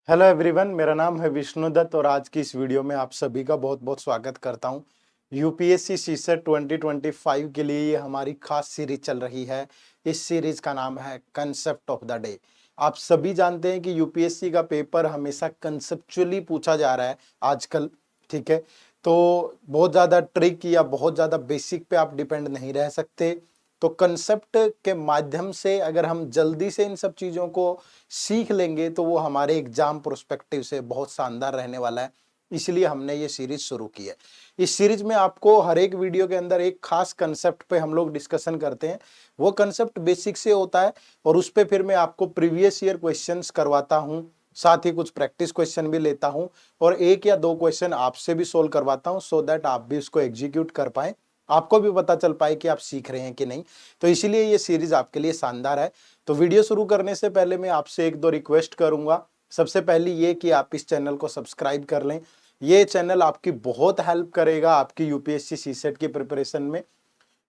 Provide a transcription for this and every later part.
Hello everyone, मेरा नाम है विष्णु दत्त और आज की इस वीडियो में आप सभी का बहुत बहुत स्वागत करता हूं। यूपीएससी सीसेट 2025 के लिए ये हमारी खास सीरीज चल रही है। इस सीरीज का नाम है कंसेप्ट ऑफ द डे। आप सभी जानते हैं कि यूपीएससी का पेपर हमेशा कंसेप्चुअली पूछा जा रहा है आजकल, ठीक है। तो बहुत ज़्यादा ट्रिक या बहुत ज़्यादा बेसिक पे आप डिपेंड नहीं रह सकते। तो कंसेप्ट के माध्यम से अगर हम जल्दी से इन सब चीज़ों को सीख लेंगे तो वो हमारे एग्जाम प्रोस्पेक्टिव से बहुत शानदार रहने वाला है। इसलिए हमने ये सीरीज शुरू की है। इस सीरीज में आपको हर एक वीडियो के अंदर एक खास कंसेप्ट पे हम लोग डिस्कशन करते हैं। वो कंसेप्ट बेसिक से होता है और उस पे फिर मैं आपको प्रीवियस ईयर क्वेश्चंस करवाता हूँ, साथ ही कुछ प्रैक्टिस क्वेश्चन भी लेता हूँ और एक या दो क्वेश्चन आपसे भी सोल्व करवाता हूँ सो दैट आप भी उसको एग्जीक्यूट कर पाए, आपको भी पता चल पाए कि आप सीख रहे हैं कि नहीं। तो इसीलिए ये सीरीज आपके लिए शानदार है। तो वीडियो शुरू करने से पहले मैं आपसे एक दो रिक्वेस्ट करूंगा। सबसे पहली ये कि आप इस चैनल को सब्सक्राइब कर लें। ये चैनल आपकी बहुत हेल्प करेगा आपकी यूपीएससी सीसेट की प्रिपरेशन में।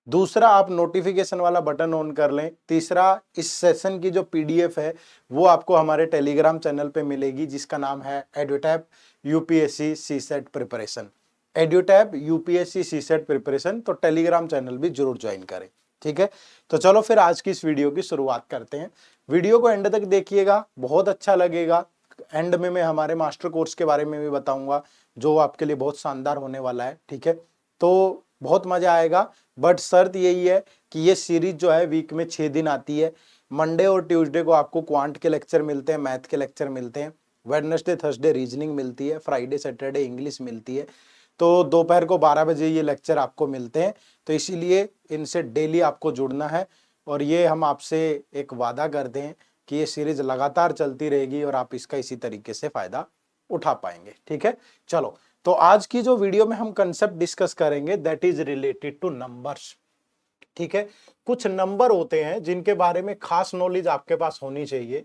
दूसरा, आप नोटिफिकेशन वाला बटन ऑन कर लें। तीसरा, इस सेशन की जो पीडीएफ है वो आपको हमारे टेलीग्राम चैनल पे मिलेगी जिसका नाम है एडुटैप UPSC CSAT preparation. एडुटैप UPSC CSAT preparation, तो टेलीग्राम चैनल भी जरूर ज्वाइन करें, ठीक है। तो चलो फिर आज की इस वीडियो की शुरुआत करते हैं। वीडियो को एंड तक देखिएगा, बहुत अच्छा लगेगा। एंड में मैं हमारे मास्टर कोर्स के बारे में भी बताऊंगा जो आपके लिए बहुत शानदार होने वाला है, ठीक है। तो बहुत मजा आएगा, बट शर्त यही है कि ये सीरीज जो है वीक में 6 दिन आती है। मंडे और ट्यूसडे को आपको क्वांट के लेक्चर मिलते हैं, मैथ के लेक्चर मिलते हैं। वेडनेसडे थर्सडे रीजनिंग मिलती है, फ्राइडे सैटरडे इंग्लिश मिलती है। तो दोपहर को 12 बजे ये लेक्चर आपको मिलते हैं। तो इसीलिए इनसे डेली आपको जुड़ना है और ये हम आपसे एक वादा करते हैं कि ये सीरीज लगातार चलती रहेगी और आप इसका इसी तरीके से फायदा उठा पाएंगे, ठीक है। चलो, तो आज की जो वीडियो में हम कंसेप्ट डिस्कस करेंगे that is related two numbers, ठीक है। कुछ नंबर होते हैं जिनके बारे में खास नॉलेज आपके पास होनी चाहिए।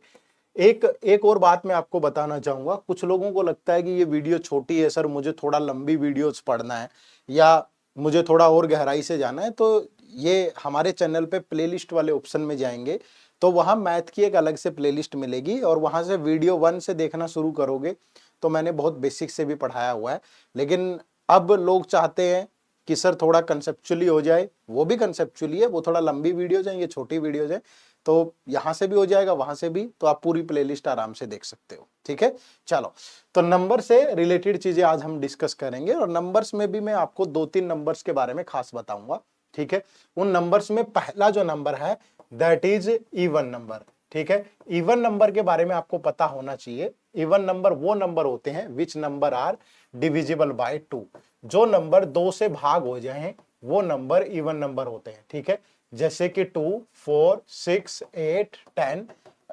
एक एक और बात मैं आपको बताना चाहूंगा। कुछ लोगों को लगता है कि ये वीडियो छोटी है सर, मुझे थोड़ा लंबी वीडियोस पढ़ना है या मुझे थोड़ा और गहराई से जाना है, तो ये हमारे चैनल पे प्लेलिस्ट वाले ऑप्शन में जाएंगे तो वहां मैथ की एक अलग से प्लेलिस्ट मिलेगी और वहां से वीडियो 1 से देखना शुरू करोगे तो मैंने बहुत बेसिक से भी पढ़ाया हुआ है। लेकिन अब लोग चाहते हैं कि सर थोड़ा कंसेप्चुअली हो जाए, वो भी कंसेप्चुअली है, वो थोड़ा लंबी वीडियोज है, ये छोटी वीडियोज है। तो यहां से भी हो जाएगा, वहां से भी, तो आप पूरी प्लेलिस्ट आराम से देख सकते हो, ठीक है। चलो, तो नंबर से रिलेटेड चीजें आज हम डिस्कस करेंगे और नंबर्स में भी मैं आपको 2-3 नंबर्स के बारे में खास बताऊंगा, ठीक है। उन नंबर्स में पहला जो नंबर है दैट इज इवन नंबर, ठीक है। इवन नंबर के बारे में आपको पता होना चाहिए। इवन नंबर वो नंबर होते हैं which number are divisible by 2। जो नंबर 2 से भाग हो जाए वो नंबर इवन नंबर होते हैं, ठीक है। जैसे कि 2, 4, 6, 8, 10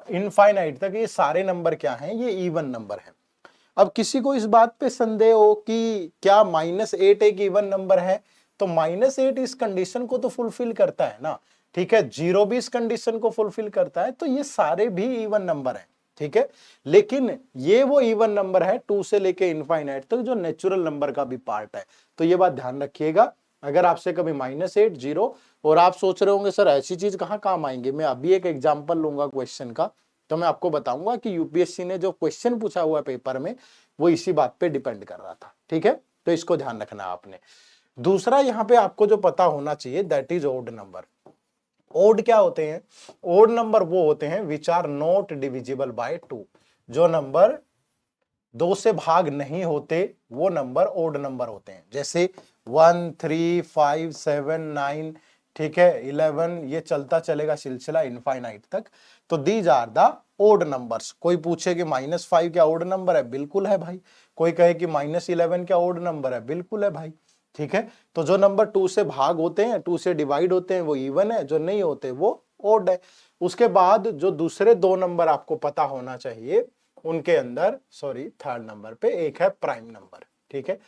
इनफाइनाइट तक ये सारे नंबर क्या हैं, ये इवन नंबर है। अब किसी को इस बात पे संदेह हो कि क्या -8 एक इवन नंबर है, तो -8 इस कंडीशन को तो फुलफिल करता है ना, ठीक है। 0 भी इस कंडीशन को फुलफिल करता है, तो ये सारे भी इवन नंबर है, ठीक है। लेकिन ये वो इवन नंबर है 2 से लेके इनफाइनाइट तक जो नेचुरल नंबर का भी पार्ट है। तो ये बात ध्यान रखिएगा। अगर आपसे कभी -8, 0 और आप सोच रहे होंगे सर ऐसी चीज कहाँ काम आएंगे, मैं अभी एक एग्जाम्पल लूंगा क्वेश्चन का, तो मैं आपको बताऊंगा कि यूपीएससी ने जो क्वेश्चन पूछा हुआ पेपर में वो इसी बात पे डिपेंड कर रहा था, ठीक है। तो इसको ध्यान रखना आपने। दूसरा यहाँ पे आपको जो पता होना चाहिए that is odd number. Odd क्या होते हैं? ओड नंबर वो होते हैं which are not divisible by 2। जो नंबर 2 से भाग नहीं होते वो नंबर ओड नंबर होते हैं। जैसे 1, 3, 5, 7, 9, ठीक है, 11, ये चलता चलेगा सिलसिला इनफाइनाइट तक। तो these are the odd numbers. कोई पूछे कि -5 क्या ओड नंबर है? बिल्कुल है भाई। कोई कहे कि -11 क्या ओड नंबर है? बिल्कुल है भाई, ठीक है। तो जो नंबर 2 से भाग होते हैं, 2 से डिवाइड होते हैं, वो इवन है, जो नहीं होते वो ओड है। उसके बाद जो दूसरे दो नंबर आपको पता होना चाहिए उनके अंदर, सॉरी थर्ड नंबर पे एक है प्राइम नंबर, ठीक है।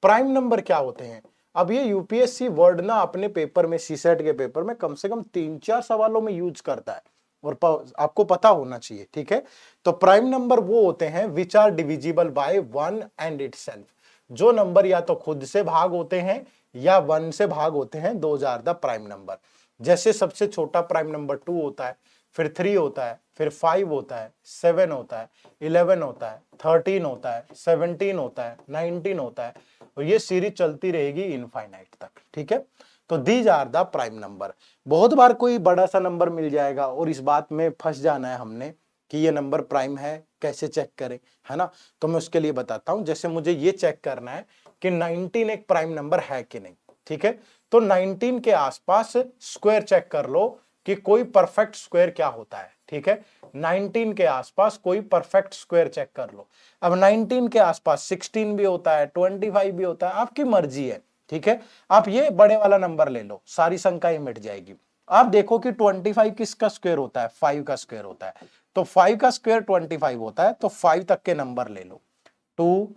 प्राइम नंबर क्या होते हैं? अब ये यूपीएससी वर्ड ना अपने पेपर में, सीसेट के पेपर में कम से कम 3-4 सवालों में यूज करता है और आपको पता होना चाहिए, ठीक है। तो प्राइम नंबर वो होते हैं which are divisible by 1 and itself. जो नंबर या तो खुद से भाग होते हैं या 1 से भाग होते हैं, those are the prime number. जैसे सबसे छोटा प्राइम नंबर 2 होता है, फिर 3 होता है, फिर 5 होता है, 7 होता है, 11 होता है, 13 होता है, 17 होता है, 19 होता है, और ये सीरीज चलती रहेगी इनफाइनाइट तक। ठीक है, तो these are the prime number. बहुत बार कोई बड़ा सा नंबर मिल जाएगा और इस बात में फंस जाना है हमने कि ये नंबर प्राइम है, कैसे चेक करें, है ना। तो मैं उसके लिए बताता हूं। जैसे मुझे ये चेक करना है कि 19 एक प्राइम नंबर है कि नहीं। ठीक है, तो 19 के आसपास स्क्वायर चेक कर लो कि कोई परफेक्ट स्क्वायर क्या होता है। ठीक है, 19 के आसपास कोई परफेक्ट स्क्वायर चेक कर लो। अब 19 के आसपास 16 भी होता है, 25 भी होता है, आपकी मर्जी है। ठीक है, आप ये बड़े वाला नंबर ले लो, सारी संख्याएं मिट जाएगी। आप देखो कि 25 किसका स्क्वायर होता है, 5 का स्क्वायर होता है। तो 5 का स्क्वायर 25 होता है, तो 5 तक के नंबर ले लो, 2,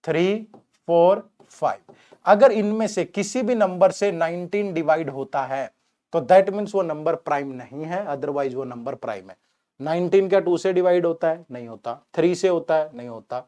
3, 4, 5। अगर इनमें से किसी भी नंबर से 19 डिवाइड होता है तो दैट मीन्स वो नंबर प्राइम नहीं है, अदरवाइज वो नंबर प्राइम है। 19 क्या 2 से डिवाइड होता है? नहीं होता। 3 से होता है? नहीं होता।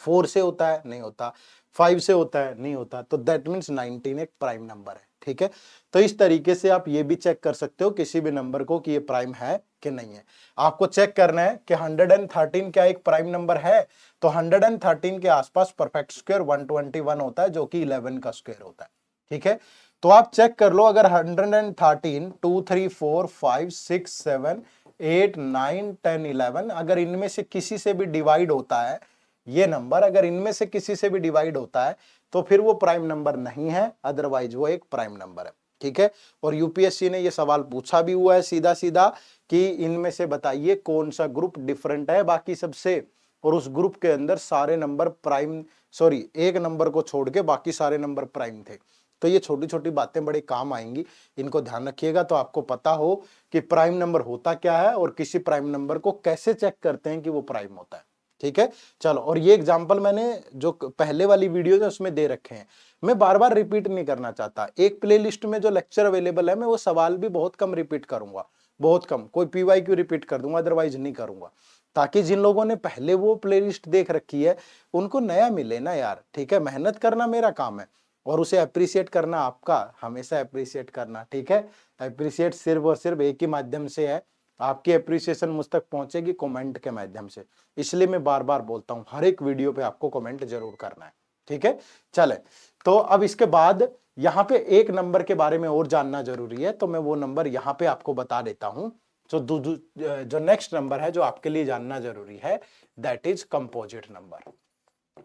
4 से होता है? नहीं होता। 5 से होता है? नहीं होता। तो दैट मीन्स 19 एक प्राइम नंबर है। ठीक है, तो इस तरीके से आप ये भी चेक कर सकते हो किसी भी नंबर को कि ये प्राइम है कि नहीं है। आपको चेक करना है कि 113 क्या एक प्राइम नंबर है, तो 113 के आसपास परफेक्ट स्क्वायर 121 होता है, जो कि 11 का स्क्वायर होता है। ठीक है, तो आप चेक कर लो, अगर 113 2 3 4 5 6 7 8 9 10 11 अगर इनमें से किसी से भी डिवाइड होता है, ये नंबर अगर इनमें से किसी से भी डिवाइड होता है तो फिर वो प्राइम नंबर नहीं है, अदरवाइज वो एक प्राइम नंबर है। ठीक है, और यूपीएससी ने ये सवाल पूछा भी हुआ है सीधा सीधा कि इनमें से बताइए कौन सा ग्रुप डिफरेंट है बाकी सबसे, और उस ग्रुप के अंदर सारे नंबर प्राइम, सॉरी एक नंबर को छोड़ के बाकी सारे नंबर प्राइम थे। तो ये छोटी छोटी बातें बड़े काम आएंगी, इनको ध्यान रखिएगा तो आपको पता हो कि प्राइम नंबर होता क्या है और किसी प्राइम नंबर को कैसे चेक करते हैं कि वो प्राइम होता है। ठीक है, चलो, और ये एग्जांपल मैंने जो पहले वाली वीडियो है उसमें दे रखे हैं, मैं बार बार रिपीट नहीं करना चाहता। एक प्लेलिस्ट में जो लेक्चर अवेलेबल है मैं वो सवाल भी बहुत कम रिपीट करूंगा, बहुत कम, कोई पीवाईक्यू रिपीट कर दूंगा, अदरवाइज नहीं करूंगा, ताकि जिन लोगों ने पहले वो प्लेलिस्ट देख रखी है उनको नया मिले ना यार। ठीक है, मेहनत करना मेरा काम है और उसे अप्रिशिएट करना आपका, हमेशा अप्रिशिएट करना। ठीक है, अप्रिशिएट सिर्फ और सिर्फ एक ही माध्यम से है, आपकी अप्रिसिएशन मुझ तक पहुंचेगी कमेंट के माध्यम से। इसलिए मैं बार बार बोलता हूं हर एक वीडियो पे आपको कमेंट जरूर करना है। ठीक है, चले, तो अब इसके बाद यहाँ पे एक नंबर के बारे में और जानना जरूरी है, तो मैं वो नंबर यहाँ पे आपको बता देता हूं। जो नेक्स्ट नंबर है जो आपके लिए जानना जरूरी है, दैट इज कंपोजिट नंबर।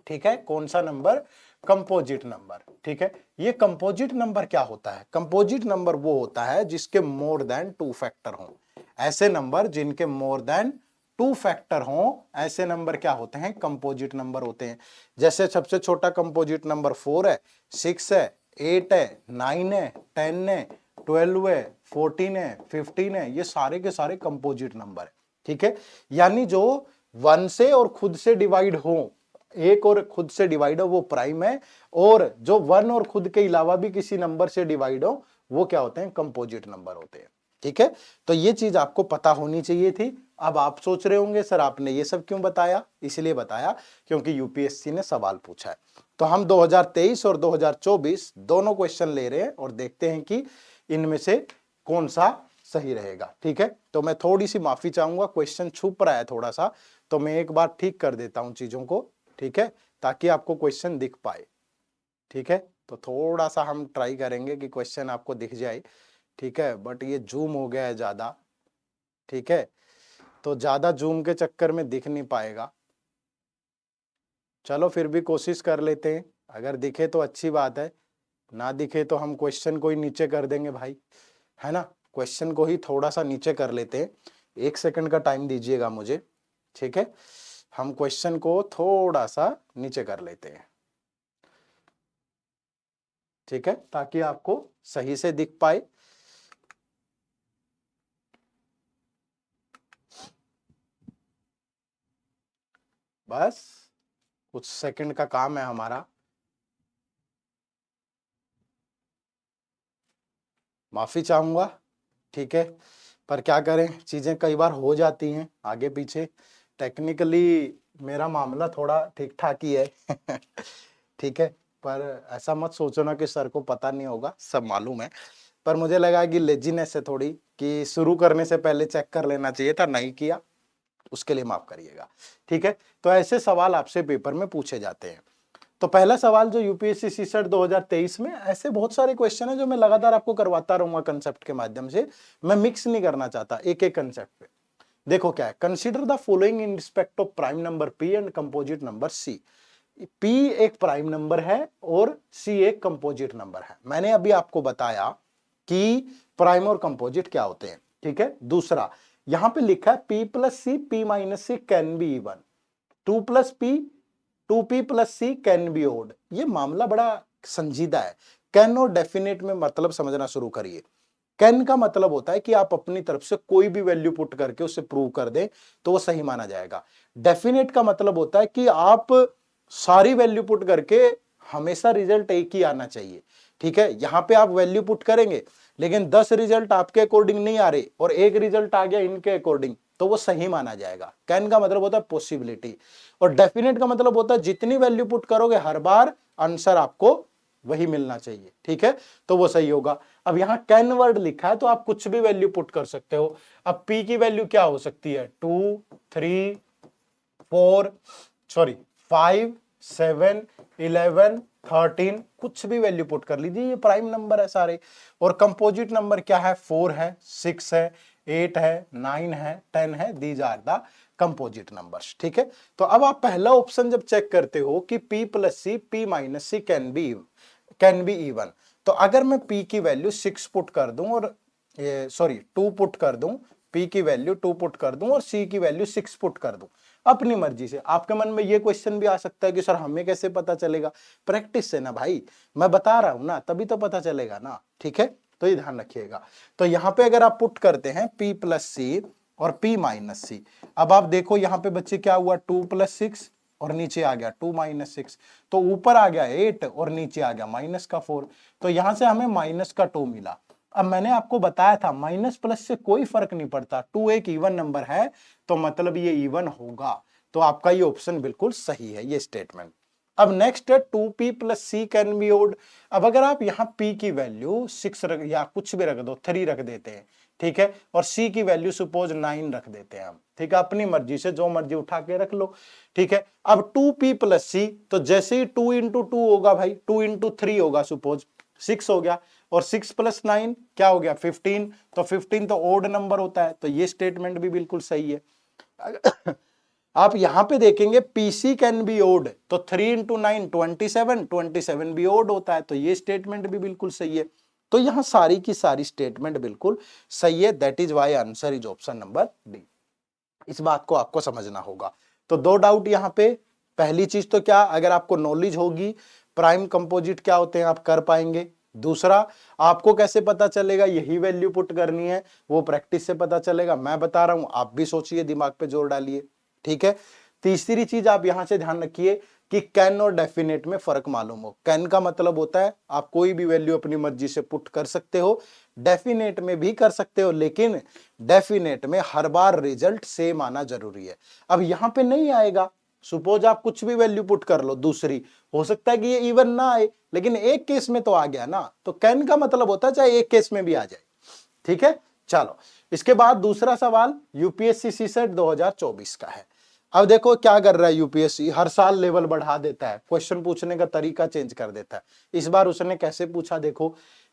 ठीक है, कौन सा नंबर? Composite number. ठीक है, ये कंपोजिट नंबर क्या होता है? कंपोजिट नंबर वो होता है जिसके मोर देन 2 फैक्टर हों। ऐसे नंबर जिनके मोर देन 2 फैक्टर हों, ऐसे नंबर क्या होते हैं? कंपोजिट नंबर होते हैं। जैसे सबसे छोटा कंपोजिट नंबर 4 है, 6 है, 8 है, 9 है, 10 है, 12 है, 14 है, 15 है, ये सारे के सारे कंपोजिट नंबर है। ठीक है, यानी जो 1 से और खुद से डिवाइड हो, एक और खुद से डिवाइड हो वो प्राइम है, और जो 1 और खुद के अलावा भी किसी नंबर से डिवाइड हो वो क्या होते हैं? कंपोजिट नंबर होते हैं। ठीक है, तो ये चीज आपको पता होनी चाहिए थी। अब आप सोच रहे होंगे सर आपने ये सब क्यों बताया? इसलिए बताया क्योंकि यूपीएससी ने सवाल पूछा है। तो हम 2023 और 2024 दोनों क्वेश्चन ले रहे हैं और देखते हैं कि इनमें से कौन सा सही रहेगा। ठीक है, तो मैं थोड़ी सी माफी चाहूंगा, क्वेश्चन छुप रहा है थोड़ा सा, तो मैं एक बार ठीक कर देता हूं चीजों को। ठीक है, ताकि आपको क्वेश्चन दिख पाए। ठीक है, तो थोड़ा सा हम ट्राई करेंगे कि क्वेश्चन आपको दिख जाए। ठीक है, बट ये जूम हो गया है ज्यादा। ठीक है, तो ज्यादा जूम के चक्कर में दिख नहीं पाएगा। चलो फिर भी कोशिश कर लेते हैं, अगर दिखे तो अच्छी बात है, ना दिखे तो हम क्वेश्चन को ही नीचे कर देंगे भाई, है ना। क्वेश्चन को ही थोड़ा सा नीचे कर लेते हैं, 1 सेकंड का टाइम दीजिएगा मुझे। ठीक है, हम क्वेश्चन को थोड़ा सा नीचे कर लेते हैं। ठीक है, ताकि आपको सही से दिख पाए। बस कुछ सेकंड का काम है हमारा, माफी चाहूंगा। ठीक है, पर क्या करें, चीजें कई बार हो जाती हैं आगे पीछे, टेक्निकली मेरा मामला थोड़ा ठीक ठाक ही है। ठीक है, पर ऐसा मत सोचो ना कि सर को पता नहीं होगा, सब मालूम है। पर मुझे लगा कि लेजीनेस है थोड़ी, कि शुरू करने से पहले चेक कर लेना चाहिए था, नहीं किया, उसके लिए माफ करिएगा। ठीक है, तो ऐसे सवाल आपसे पेपर में पूछे जाते हैं। तो पहला सवाल जो यूपीएससी सीसेट 2023 में, ऐसे बहुत सारे क्वेश्चन है जो मैं लगातार आपको करवाता रहूंगा कंसेप्ट के माध्यम से, मैं मिक्स नहीं करना चाहता एक एक कंसेप्ट पे। देखो क्या है, consider the following in respect of prime number P and composite number C. P एक प्राइम नंबर है और सी एक कंपोजिट नंबर है। मैंने अभी आपको बताया कि प्राइम और कंपोजिट क्या होते हैं। ठीक है, दूसरा यहां पे लिखा है P plus C P minus C can be even, 2p plus C can be odd. ये मामला बड़ा संजीदा है। कैन और डेफिनेट में मतलब समझना शुरू करिए। कैन का मतलब होता है कि आप अपनी तरफ से कोई भी वैल्यू पुट करके उसे प्रूव कर दें तो वो सही माना जाएगा। डेफिनेट का मतलब होता है कि आप सारी वैल्यू पुट करके हमेशा रिजल्ट एक ही आना चाहिए। ठीक है, यहां पे आप वैल्यू पुट करेंगे लेकिन 10 रिजल्ट आपके अकॉर्डिंग नहीं आ रहे और एक रिजल्ट आ गया इनके अकॉर्डिंग, तो वो सही माना जाएगा। कैन का मतलब होता है पॉसिबिलिटी, और डेफिनेट का मतलब होता है जितनी वैल्यू पुट करोगे हर बार आंसर आपको वही मिलना चाहिए। ठीक है, तो वो सही होगा। अब यहां कैन वर्ड लिखा है तो आप कुछ भी वैल्यू पुट कर सकते हो। अब पी की वैल्यू क्या हो सकती है, 2 3 4 सॉरी 5 7 11 13, कुछ भी वैल्यू पुट कर लीजिए, ये प्राइम नंबर है सारे। और कंपोजिट नंबर क्या है, 4 है, 6 है, 8 है, 9 है, 10 है, these are the composite numbers. ठीक है, तो अब आप पहला ऑप्शन जब चेक करते हो कि p plus C p minus C can be even, तो अगर मैं p की वैल्यू 6 पुट कर दूं और 2 पुट कर दूं, p की वैल्यू 2 पुट कर दूं और c की वैल्यू 6 पुट कर दूं अपनी मर्जी से, आपके मन में ये क्वेश्चन भी आ सकता है कि सर हमें कैसे पता चलेगा, प्रैक्टिस से ना भाई, मैं बता रहा हूं ना, तभी तो पता चलेगा ना। ठीक है, तो ये ध्यान रखिएगा। तो यहां पे अगर आप पुट करते हैं p प्लस सी और p माइनस सी, अब आप देखो यहां पे बच्चे क्या हुआ, 2 प्लस 6 और नीचे आ गया 2 माइनस 6, तो ऊपर आ गया 8 और नीचे आ गया माइनस का 4, तो यहां से हमें माइनस का 2 मिला। अब मैंने आपको बताया था माइनस प्लस से कोई फर्क नहीं पड़ता, 2 एक इवन नंबर है तो मतलब ये इवन होगा, तो आपका ये ऑप्शन बिल्कुल सही है ये स्टेटमेंट। अब नेक्स्ट है 2p plus C can be odd. अब अगर आप यहाँ p की वैल्यू 6 रख या कुछ भी रख दो, 3 रख देते हैं, ठीक है, और c की वैल्यू सपोज 9 रख देते हैं हम, ठीक है, अपनी मर्जी से जो मर्जी उठा के रख लो। ठीक है, अब 2p प्लस सी, तो जैसे ही 2 इंटू 2 होगा भाई, 2 इंटू 3 होगा, सपोज 6 हो गया, और 6 प्लस 9 क्या हो गया 15, तो 15 तो ओड नंबर होता है, तो ये स्टेटमेंट भी बिल्कुल सही है। आप यहां पे देखेंगे पीसी कैन बी ओड, तो 3 इंटू 9 27, 27 भी ओड होता है, तो ये स्टेटमेंट भी बिल्कुल सही है। तो यहां सारी की सारी स्टेटमेंट बिल्कुल सही है, that is why answer is option number D. इस बात को आपको समझना होगा। तो दो डाउट यहां पे, पहली चीज तो क्या, अगर आपको नॉलेज होगी प्राइम कंपोजिट क्या होते हैं आप कर पाएंगे। दूसरा, आपको कैसे पता चलेगा, यही वैल्यू पुट करनी है, वो प्रैक्टिस से पता चलेगा, मैं बता रहा हूं, आप भी सोचिए, दिमाग पे जोर डालिए। ठीक है, तीसरी चीज आप यहां से ध्यान रखिए कि कैन और डेफिनेट में फर्क मालूम हो। कैन का मतलब होता है आप कोई भी वैल्यू अपनी मर्जी से पुट कर सकते हो, डेफिनेट में भी कर सकते हो, लेकिन डेफिनेट में हर बार रिजल्ट सेम आना जरूरी है। अब यहां पे नहीं आएगा, सपोज आप कुछ भी वैल्यू पुट कर लो दूसरी, हो सकता है कि ये इवन ना आए, लेकिन एक केस में तो आ गया ना, तो कैन का मतलब होता है चाहे एक केस में भी आ जाए। ठीक है, चलो इसके बाद दूसरा सवाल यूपीएससी सीसेट 2024 का है। अब देखो क्या कर रहा है यूपीएससी, हर साल लेवल बढ़ा देता है, क्वेश्चन पूछने का तरीका चेंज कर देता है। इस बार उसने कैसे पूछा देखो,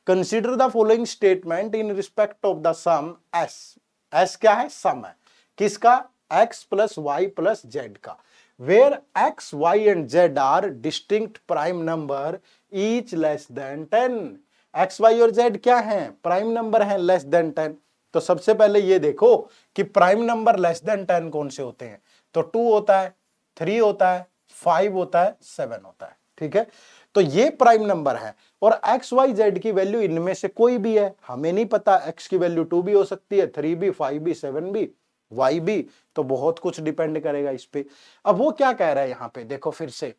consider the following statement in respect of the sum S. S क्या है, सम है, किसका, x plus y plus z का, where x y and z are distinct prime number each less than 10। X y और z क्या है, prime number है, less than 10। तो सबसे पहले ये देखो कि प्राइम नंबर लेस देन 10 कौन से होते हैं, तो 2 होता है, 3 होता है, 5 होता है, 7 होता है। ठीक है, तो ये प्राइम नंबर है, और एक्स वाई जेड की वैल्यू इनमें से कोई भी है, हमें नहीं पता, एक्स की वैल्यू 2 भी हो सकती है, 3 भी, 5 भी, 7 भी, वाई भी, तो बहुत कुछ डिपेंड करेगा इस पे। अब वो क्या कह रहा है यहां पे देखो फिर से,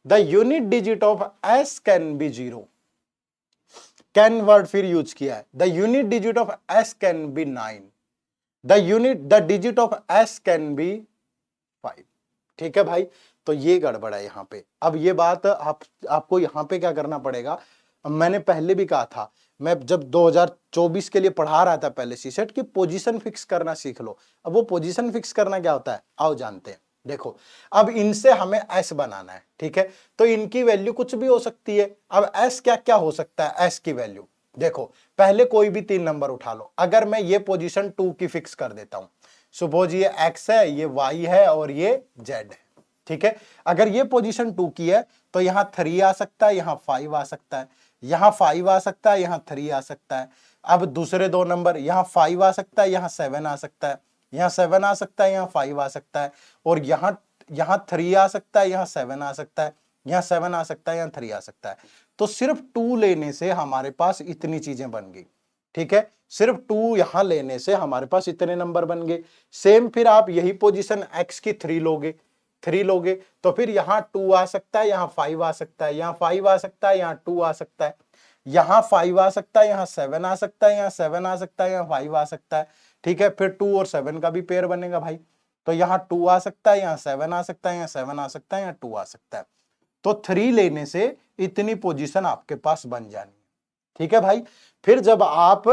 the unit digit of S can be 0, can word फिर यूज किया है, the unit digit of S can be 9, the digit of S can be 5। ठीक है भाई, तो ये गड़बड़ है यहां पे। अब ये बात आपको यहां पे क्या करना पड़ेगा, अब मैंने पहले भी कहा था, मैं जब 2024 के लिए पढ़ा रहा था पहले सीसेट की पोजीशन फिक्स करना सीख लो। अब वो पोजीशन फिक्स करना क्या होता है, आओ जानते हैं। देखो अब इनसे हमें एस बनाना है, ठीक है, तो इनकी वैल्यू कुछ भी हो सकती है। अब एस क्या क्या हो सकता है, एस की वैल्यू देखो, पहले कोई भी 3 नंबर उठा लो। अगर मैं ये पोजीशन 2 की फिक्स कर देता हूं, सपोज ये एक्स है, ये वाई है और ये जेड है, ठीक है। अगर ये पोजीशन 2 की है तो यहां 3 आ सकता है, यहां 5 आ सकता है, यहां 5 आ सकता है, यहां 3 आ सकता है। अब दूसरे 2 नंबर, यहां 5 आ सकता है, यहां 7 आ सकता है, यहां 7 आ सकता है, यहां 5 आ सकता है, और यहां यहां 3 आ सकता है, यहां 7 आ सकता है, यहां 7 आ सकता है, यहां 3 आ सकता है। तो सिर्फ 2 लेने से हमारे पास इतनी चीजें बन गई, ठीक है। सिर्फ 2 यहां लेने से हमारे पास इतने नंबर बन गए। सेम फिर आप यही पोजीशन x की 3 लोगे, 3 लोगे तो फिर यहां 2 आ सकता है, यहां 5 आ सकता है, यहां 5 आ सकता है, यहां 2 आ सकता है, यहां 5 आ सकता है, यहां 7 आ सकता है, यहां 7 आ सकता है, यहां 5 आ सकता है, ठीक है। फिर 2 और 7 का भी पेयर बनेगा भाई, तो यहां 2 आ सकता है, यहां 7 आ सकता है, यहां 7 आ सकता है, यहां 2 आ सकता है। तो 3 लेने से इतनी पोजीशन आपके पास बन जानी है, ठीक है भाई। फिर जब आप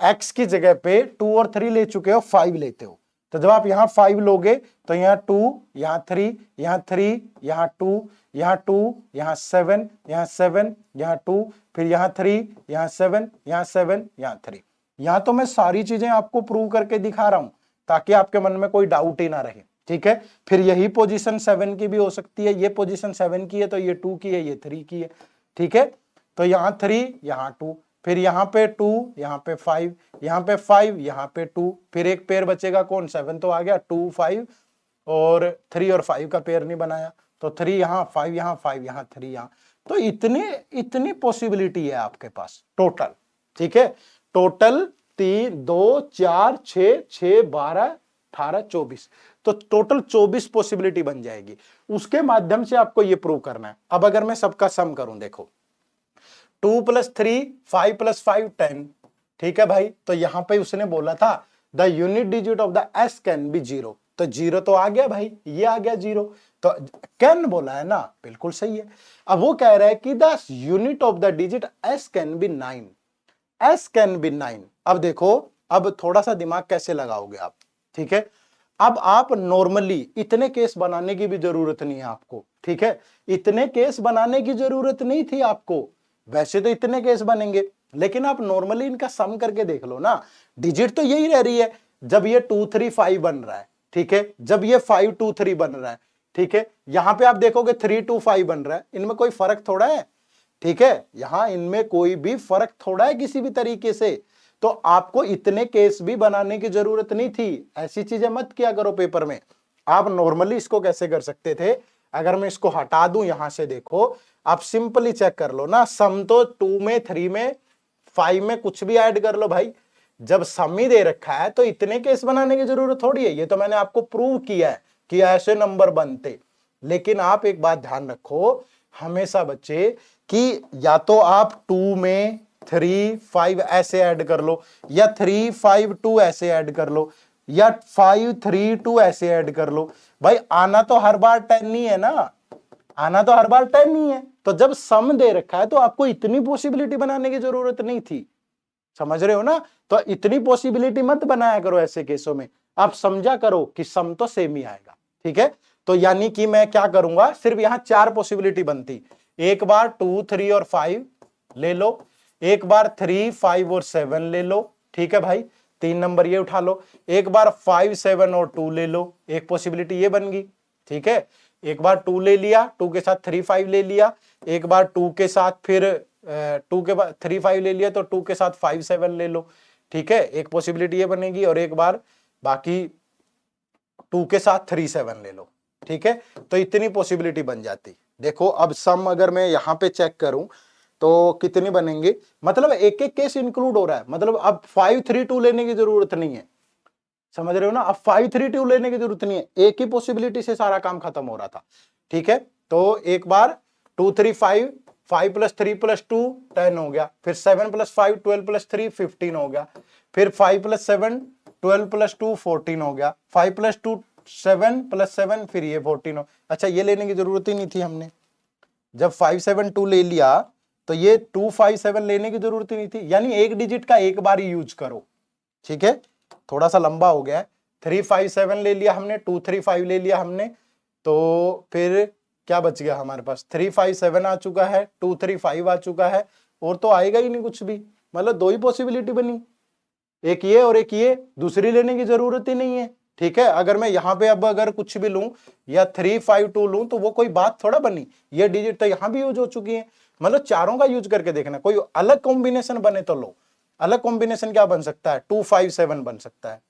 x की जगह पे 2 और 3 ले चुके हो, 5 लेते हो, तो जब आप यहां 5 लोगे तो यहां 2, यहां 3, यहां 3, यहां 2, यहां 2, यहां 7, यहां 7, यहां 2, फिर यहां 3, यहां 7, यहां 7, यहां 3। यहां तो मैं सारी चीजें आपको प्रूव करके दिखा रहा हूं ताकि आपके मन में कोई डाउट ही ना रहे, ठीक है। फिर यही पोजीशन 7 की भी हो सकती है, ये पोजीशन 7 की है तो ये 2 की है, ये 3 की है, ठीक है। तो यहां 3, यहां 2, फिर यहां पे 2, यहां पे 5, यहां पे 5, यहां पे 2, फिर एक पेयर बचेगा कौन, 7 तो आ गया, 2 5 और 3 और 5 का पेयर नहीं बनाया, तो 3 यहां, 5 यहां, 5 यहां, 3 यहां। तो इतनी पॉसिबिलिटी है आपके पास टोटल, ठीक है। टोटल 3 2 4 6 6 12 18 24, तो टोटल 24 पॉसिबिलिटी बन जाएगी। उसके माध्यम से आपको ये प्रूव करना है। अब अगर मैं सबका सम करूं, देखो 2 + 3 5 + 5 10, ठीक है भाई। तो यहां पे उसने बोला था the unit digit of the S can be 0, तो 0 तो आ गया भाई, ये आ गया 0, तो कैन बोला है ना, बिल्कुल सही है। अब वो कह रहा है कि the unit of the digit S can be 9, S can be 9। अब देखो, अब थोड़ा सा दिमाग कैसे लगाओगे आप, ठीक है। अब आप नॉर्मली इतने केस बनाने की भी जरूरत नहीं है आपको, ठीक है। इतने केस बनाने की जरूरत नहीं थी आपको, वैसे तो इतने केस बनेंगे, लेकिन आप नॉर्मली इनका सम करके देख लो ना, डिजिट तो यही रह रही है। जब ये 2 3 5 बन रहा है, ठीक है, जब ये 5 2 3 बन रहा है, ठीक है, यहां पे आप देखोगे 3 2 5 बन रहा है, इनमें कोई फर्क थोड़ा है, ठीक है। यहां इनमें कोई भी फर्क थोड़ा है किसी भी तरीके से, तो आपको इतने केस भी बनाने की जरूरत नहीं थी। ऐसी चीजें मत किया करो पेपर में। आप नॉर्मली इसको कैसे कर सकते थे, अगर मैं इसको हटा दूं यहां से, देखो आप सिंपली चेक कर लो ना, सम तो 2 में 3 में 5 में कुछ भी ऐड कर लो भाई। जब सम ही दे रखा है तो इतने केस बनाने की जरूरत थोड़ी है, ये तो मैंने आपको प्रूव किया है कि ऐसे नंबर बनते। लेकिन आप एक बात ध्यान रखो हमेशा बच्चे, कि या तो आप 2 में 3 5 ऐसे ऐड कर लो, या 3 5 2 ऐसे ऐड कर लो, या 5 3 2 ऐसे ऐड कर लो। भाई आना तो हर बार 10 नहीं है ना, आना तो हर बार 10 नहीं है। तो जब सम दे रखा है तो आपको इतनी पॉसिबिलिटी बनाने की जरूरत नहीं थी, समझ रहे हो ना। तो इतनी पॉसिबिलिटी मत बनाया करो ऐसे केसों में, आप समझा करो कि सम तो सेम ही आएगा, ठीक है। तो यानी कि मैं क्या करूंगा, सिर्फ यहां 4 पॉसिबिलिटी बनती, एक बार 2 3 और 5 ले लो, एक बार 3 5 और 7 ले लो, ठीक है भाई, 3 नंबर ये उठा लो, एक बार 5 7 और 2 ले लो, एक पॉसिबिलिटी ये बन गई, ठीक है। एक बार 2 ले लिया, 2 के साथ 3 5 ले लिया, एक बार 2 के साथ फिर 2 के बाद 3 5 ले लिया, तो 2 के साथ 5 7 ले लो, ठीक है, एक पॉसिबिलिटी ये बनेगी, और एक बार बाकी 2 के साथ 3 7 ले लो, ठीक है। तो इतनी पॉसिबिलिटी बन जाती। देखो अब सम अगर मैं यहां पे चेक करूं तो कितनी बनेंगे, मतलब एक एक केस इंक्लूड हो रहा है, मतलब अब 5 3 2 लेने की जरूरत नहीं है, समझ रहे हो ना। अब 5 3 2 लेने की जरूरत नहीं है, एक ही पॉसिबिलिटी से सारा काम खत्म हो रहा था, ठीक है। तो एक बार 2 3 5 5 + 3 + 2 10 हो गया, फिर 7 + 5 12 + 3 15 हो गया, फिर 5 + 7 12 + 2 14 हो गया, 5 + 2 7 + 7 फिर ये 14 हो। अच्छा ये लेने की जरूरत ही नहीं थी हमने, जब 5 7 2 ले लिया तो ये 257 लेने की जरूरत ही नहीं थी, यानी एक डिजिट का एक बार ही यूज करो। ठीक है, थोड़ा सा लंबा हो गया है। 357 ले लिया हमने, 235 ले लिया हमने, तो फिर क्या बच गया हमारे पास? 357 आ चुका है, 235 आ चुका है, और तो आएगा ही नहीं कुछ भी। मतलब दो ही पॉसिबिलिटी बनी, एक ये और एक ये, दूसरी लेने की जरूरत ही नहीं है। ठीक है, अगर मैं यहाँ पे अब अगर कुछ भी लूं या 352 लूं तो वो कोई बात थोड़ा बनी, ये डिजिट तो यहाँ भी यूज हो चुकी है। मतलब चारों का यूज करके देखना, कोई अलग कॉम्बिनेशन बने तो लो। अलग कॉम्बिनेशन क्या बन सकता है? 257 बन सकता है,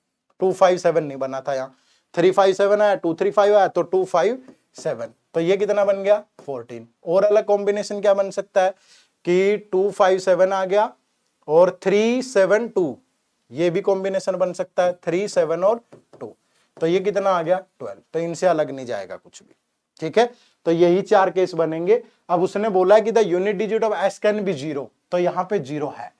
257 नहीं बना था यहाँ, 357 आया, 235 आया, तो 257, तो ये कितना बन गया? 14। और अलग कॉम्बिनेशन क्या बन सकता है कि 257 आ गया और 372, ये भी कॉम्बिनेशन बन सकता है, 3 7 और 2, तो ये कितना आ गया? 12। तो इनसे अलग नहीं जाएगा कुछ भी। ठीक है, तो यही चार केस बनेंगे। अब उसने बोला कि the unit digit of S can be 0, तो यहां पे 0 है।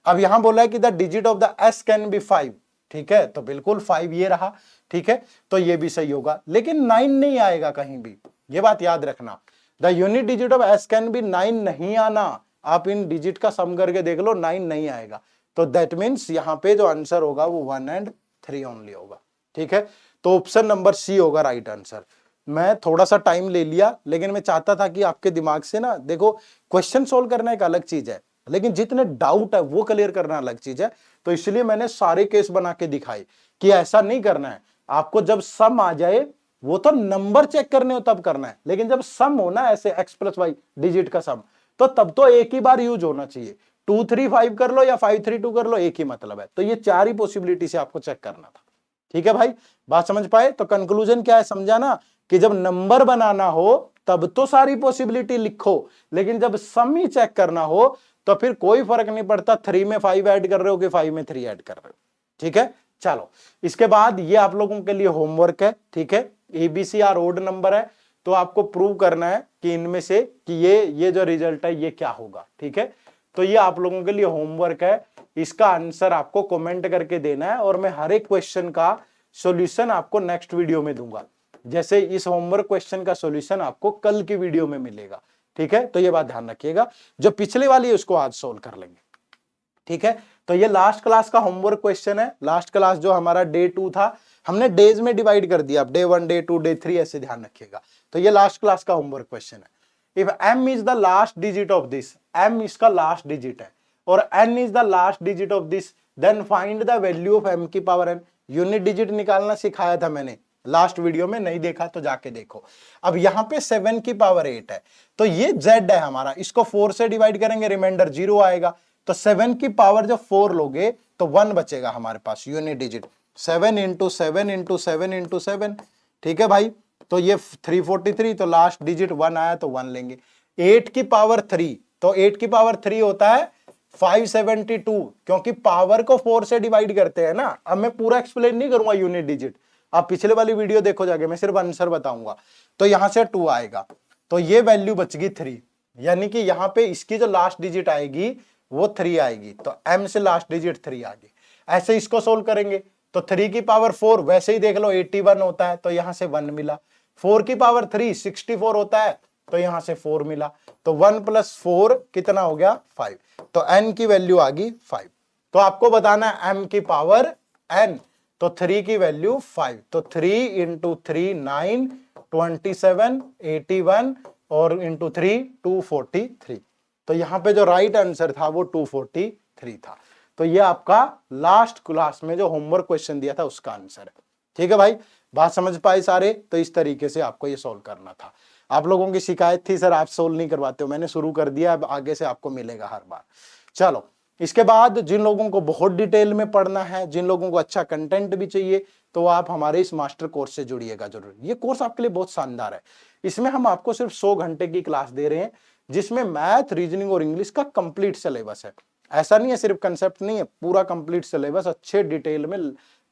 अब यहां बोला है कि the digit of the S can be 5, ठीक है, तो बिल्कुल 5 ये रहा। ठीक है, तो ये भी सही होगा, लेकिन 9 नहीं आएगा कहीं भी, ये बात याद रखना। The unit digit of S can be 9 नहीं आना, आप इन डिजिट का सम करके देख लो, 9 नहीं आएगा। तो दैट मीन्स यहाँ पे जो आंसर होगा वो 1 और 3 ओनली होगा। ठीक है, तो ऑप्शन नंबर सी होगा राइट आंसर। मैं थोड़ा सा टाइम ले लिया, लेकिन मैं चाहता था कि आपके दिमाग से ना, देखो क्वेश्चन सोल्व करना एक अलग चीज है, लेकिन जितने डाउट है वो क्लियर करना अलग चीज है। तो इसलिए मैंने सारे केस बना के दिखाए कि ऐसा नहीं करना है आपको। जब सम आ जाए वो तो नंबर चेक करने हो तब करना है, लेकिन जब सम हो ना ऐसे x + y डिजिट का सम, तो तब तो एक ही बार यूज होना चाहिए। 235 कर लो या 532 कर लो, एक ही मतलब है। तो ये चार ही पॉसिबिलिटी से आपको चेक करना था। ठीक है भाई, बात समझ पाए? तो कंक्लूजन क्या है, समझा ना, कि जब नंबर बनाना हो तब तो सारी पॉसिबिलिटी लिखो, लेकिन जब सम ही चेक करना हो तो फिर कोई फर्क नहीं पड़ता 3 में 5 ऐड कर रहे हो कि 5 में 3 ऐड कर रहे हो। ठीक है, चलो इसके बाद ये आप लोगों के लिए होमवर्क है। ठीक है, एबीसी आर ओड नंबर है, तो आपको प्रूव करना है कि इनमें से कि ये जो रिजल्ट है ये क्या होगा। ठीक है, तो ये आप लोगों के लिए होमवर्क है, इसका आंसर आपको कमेंट करके देना है, और मैं हर एक क्वेश्चन का सॉल्यूशन आपको नेक्स्ट वीडियो में दूंगा। जैसे इस होमवर्क क्वेश्चन का सॉल्यूशन आपको कल की वीडियो में मिलेगा। ठीक है, तो ये बात ध्यान रखिएगा, जो पिछले वाली है उसको आज सोल्व कर लेंगे। ठीक है, तो ये लास्ट क्लास का होमवर्क क्वेश्चन है। लास्ट क्लास जो हमारा डे 2 था, हमने डेज में डिवाइड कर दिया, अब डे 1 डे 2 डे 3 ऐसे ध्यान रखिएगा। तो ये लास्ट क्लास का होमवर्क क्वेश्चन है। If m is the last digit of this, m इसका लास्ट डिजिट है और n is the last digit of this, then find the value of m की पावर n। यूनिट डिजिट निकालना सिखाया था मैंने लास्ट वीडियो में, नहीं देखा तो जाके देखो। अब यहाँ पे 7 की पावर 8 है, तो ये z है हमारा, इसको 4 से डिवाइड करेंगे, रिमाइंडर 0 आएगा। तो 7 की पावर जब 4 लोगे तो 1 बचेगा हमारे पास unit digit, 7 into 7 into 7 into 7। ठीक है भाई, तो ये 343, तो लास्ट डिजिट 1 आया तो 1 लेंगे। 8 की पावर 3, तो 8 की पावर 3 होता है 572, क्योंकि पावर को 4 से डिवाइड करते हैं ना। अब मैं पूरा एक्सप्लेन नहीं करूंगा यूनिट डिजिट, आप पिछले वाली वीडियो देखो जाके, मैं सिर्फ आंसर बताऊंगा। तो यहां से 2 आएगा, तो ये वैल्यू बच गई 3, यानी कि यहां पे इसकी जो लास्ट डिजिट आएगी वो 3 आएगी, तो m से लास्ट डिजिट 3 आ गई। ऐसे इसको सोल्व करेंगे तो 3 की पावर 4 वैसे ही देख लो 81 होता है, तो यहां से 1 मिला। 4 की पावर 3 64 होता है, तो यहां से 4 मिला। तो 1 + 4 कितना हो गया? 5। तो n की वैल्यू आ गई 5। तो आपको बताना है m की पावर n, तो 3 की वैल्यू 5, तो 3 इंटू 3 9, 27, 81 और इंटू 3 243। तो यहां पे जो राइट आंसर था वो 243 था। तो ये आपका लास्ट क्लास में जो होमवर्क क्वेश्चन दिया था उसका आंसर है। ठीक है भाई, बात समझ पाए सारे? तो इस तरीके से आपको ये सोल्व करना था। आप लोगों की शिकायत थी सर आप सोल्व नहीं करवाते हो, मैंने शुरू कर दिया, अब आगे से आपको मिलेगा हर बार। चलो इसके बाद जिन लोगों को बहुत डिटेल में पढ़ना है, जिन लोगों को अच्छा कंटेंट भी चाहिए, तो आप हमारे इस मास्टर कोर्स से जुड़िएगा जरूर। ये कोर्स आपके लिए बहुत शानदार है। इसमें हम आपको सिर्फ 100 घंटे की क्लास दे रहे हैं, जिसमें मैथ, रीजनिंग और इंग्लिश का कंप्लीट सिलेबस है। ऐसा नहीं है सिर्फ कंसेप्ट नहीं है, पूरा कंप्लीट सिलेबस अच्छे डिटेल में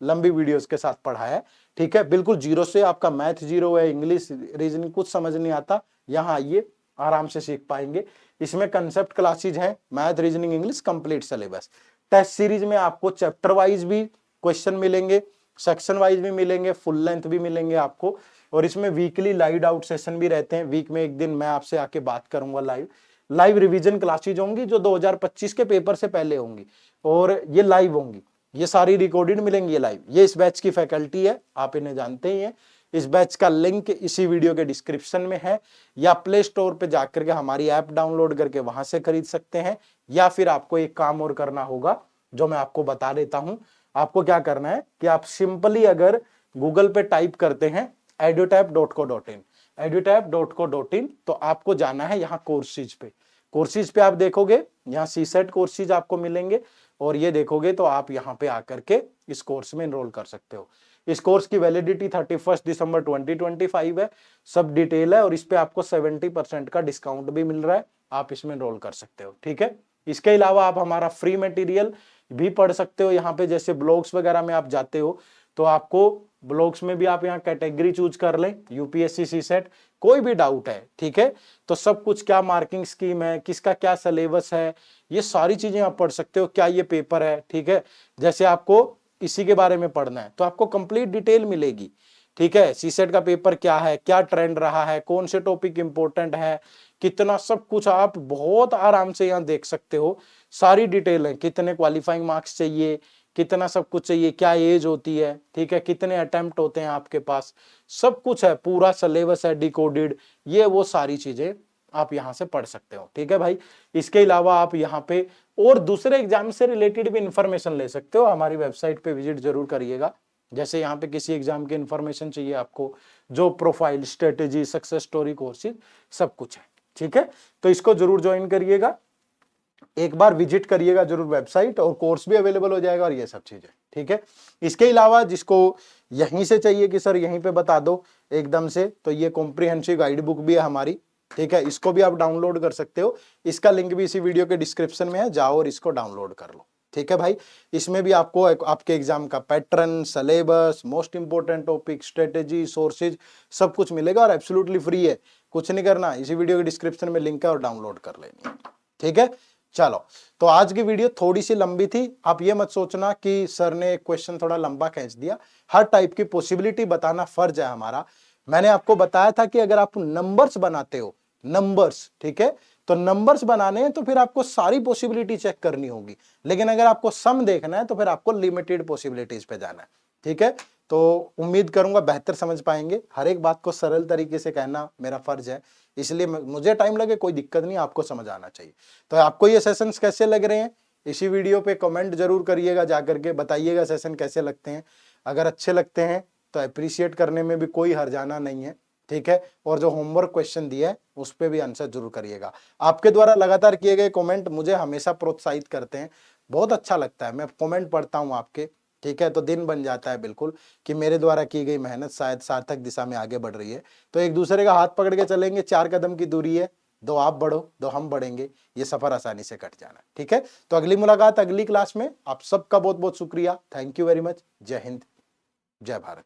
लंबी वीडियोस के साथ पढ़ा है। ठीक है, बिल्कुल जीरो से, आपका मैथ जीरो है, इंग्लिश रीजनिंग कुछ समझ नहीं आता, यहाँ आइए आराम से सीख पाएंगे। इसमें कंसेप्ट क्लासेज हैं, math, reasoning, English complete syllabus. Test series में आपको चैप्टर वाइज भी क्वेश्चन मिलेंगे, सेक्शन वाइज भी मिलेंगे, फुल लेंथ भी मिलेंगे आपको। और इसमें वीकली लाइव डाउट सेशन भी रहते हैं, वीक में एक दिन मैं आपसे आके बात करूंगा लाइव, लाइव रिवीजन क्लासेज होंगी जो 2025 के पेपर से पहले होंगी, और ये लाइव होंगी, ये सारी रिकॉर्डेड मिलेंगी ये लाइव। ये इस बैच की फैकल्टी है, आप इन्हें जानते ही हैं। इस बैच का लिंक इसी वीडियो के डिस्क्रिप्शन में है, या प्ले स्टोर पे जाकर के हमारी ऐप डाउनलोड करके वहां से खरीद सकते हैं, या फिर आपको एक काम और करना होगा जो मैं आपको बता देता हूं। आपको क्या करना है कि आप सिंपली अगर गूगल पे टाइप करते हैं edutap.co.in, edutap.co.in, तो आपको जाना है यहाँ कोर्सेज पे। कोर्सेज पे आप देखोगे यहाँ सीसेट कोर्सेज आपको मिलेंगे, और ये देखोगे तो आप यहाँ पे आकर के इस कोर्स में एनरोल कर सकते हो। इस कोर्स की वैलिडिटी 31 दिसंबर 2025 है, सब डिटेल है, और इस पे आपको 70% का डिस्काउंट भी मिल रहा है, आप इसमें एनरोल कर सकते हो। ठीक है, इसके अलावा आप हमारा फ्री मटेरियल भी पढ़ सकते हो यहाँ पे। जैसे ब्लॉग्स वगैरह में आप जाते हो तो आपको ब्लॉग्स में भी आप यहाँ कैटेगरी चूज कर लें, यूपीएससी सीसेट, कोई भी डाउट है, ठीक है, तो सब कुछ, क्या मार्किंग स्कीम है, किसका क्या सिलेबस है, ये सारी चीजें आप पढ़ सकते हो। क्या ये पेपर है, ठीक है, जैसे आपको इसी के बारे में पढ़ना है तो आपको कंप्लीट डिटेल मिलेगी। ठीक है, सीसेट का पेपर क्या है, क्या ट्रेंड रहा है, कौन से टॉपिक इंपॉर्टेंट है, कितना, सब कुछ आप बहुत आराम से यहाँ देख सकते हो। सारी डिटेल है, कितने क्वालिफाइंग मार्क्स चाहिए, कितना सब कुछ चाहिए, क्या एज होती है, ठीक है, कितने अटेम्प्ट होते हैं आपके पास, सब कुछ है, पूरा सिलेबस है डिकोडेड, ये वो सारी चीजें आप यहाँ से पढ़ सकते हो। ठीक है भाई, इसके अलावा आप यहाँ पे और दूसरे एग्जाम से रिलेटेड भी इंफॉर्मेशन ले सकते हो। हमारी वेबसाइट पे विजिट जरूर करिएगा। जैसे यहाँ पे किसी एग्जाम की इंफॉर्मेशन चाहिए आपको, जो profile, strategy, success story courses, सब कुछ है। ठीक है, तो इसको जरूर ज्वाइन करिएगा, एक बार विजिट करिएगा जरूर वेबसाइट, और कोर्स भी अवेलेबल हो जाएगा और ये सब चीजें। ठीक है, इसके अलावा जिसको यहीं से चाहिए कि सर यहीं पे बता दो एकदम से, तो ये कॉम्प्रिहेंसिव गाइड बुक भी है हमारी। ठीक है, इसको भी आप डाउनलोड कर सकते हो, इसका लिंक भी इसी वीडियो के डिस्क्रिप्शन में है, जाओ और इसको डाउनलोड कर लो। ठीक है भाई, इसमें भी आपको आपके एग्जाम का pattern, syllabus, most important topic, strategy, sources, सब कुछ मिलेगा, और एब्सोल्युटली फ्री है, कुछ नहीं करना, इसी वीडियो के डिस्क्रिप्शन में लिंक है और डाउनलोड कर लेनी है। ठीक है, चलो, तो आज की वीडियो थोड़ी सी लंबी थी। आप ये मत सोचना कि सर ने क्वेश्चन थोड़ा लंबा खींच दिया, हर टाइप की पॉसिबिलिटी बताना फर्ज है हमारा। मैंने आपको बताया था कि अगर आप नंबर्स बनाते हो, नंबर्स, ठीक है, तो नंबर्स बनाने हैं तो फिर आपको सारी पॉसिबिलिटी चेक करनी होगी, लेकिन अगर आपको सम देखना है तो फिर आपको लिमिटेड पॉसिबिलिटीज पे जाना है। ठीक है, तो उम्मीद करूंगा बेहतर समझ पाएंगे। हर एक बात को सरल तरीके से कहना मेरा फर्ज है, इसलिए मुझे टाइम लगे कोई दिक्कत नहीं, आपको समझ आना चाहिए। तो आपको ये सेशंस कैसे लग रहे हैं, इसी वीडियो पे कमेंट जरूर करिएगा, जाकर के बताइएगा सेशन कैसे लगते हैं। अगर अच्छे लगते हैं तो अप्रिशिएट करने में भी कोई हर्जाना नहीं है। ठीक है, और जो होमवर्क क्वेश्चन दिया है उस पर भी आंसर जरूर करिएगा। आपके द्वारा लगातार किए गए कमेंट मुझे हमेशा प्रोत्साहित करते हैं, बहुत अच्छा लगता है, मैं कमेंट पढ़ता हूँ आपके। ठीक है, तो दिन बन जाता है बिल्कुल कि मेरे द्वारा की गई मेहनत शायद सार्थक दिशा में आगे बढ़ रही है। तो एक दूसरे का हाथ पकड़ के चलेंगे, 4 कदम की दूरी है, 2 आप बढ़ो 2 हम बढ़ेंगे, ये सफर आसानी से कट जाना। ठीक है, तो अगली मुलाकात अगली क्लास में। आप सबका बहुत बहुत शुक्रिया, थैंक यू वेरी मच। जय हिंद, जय भारत।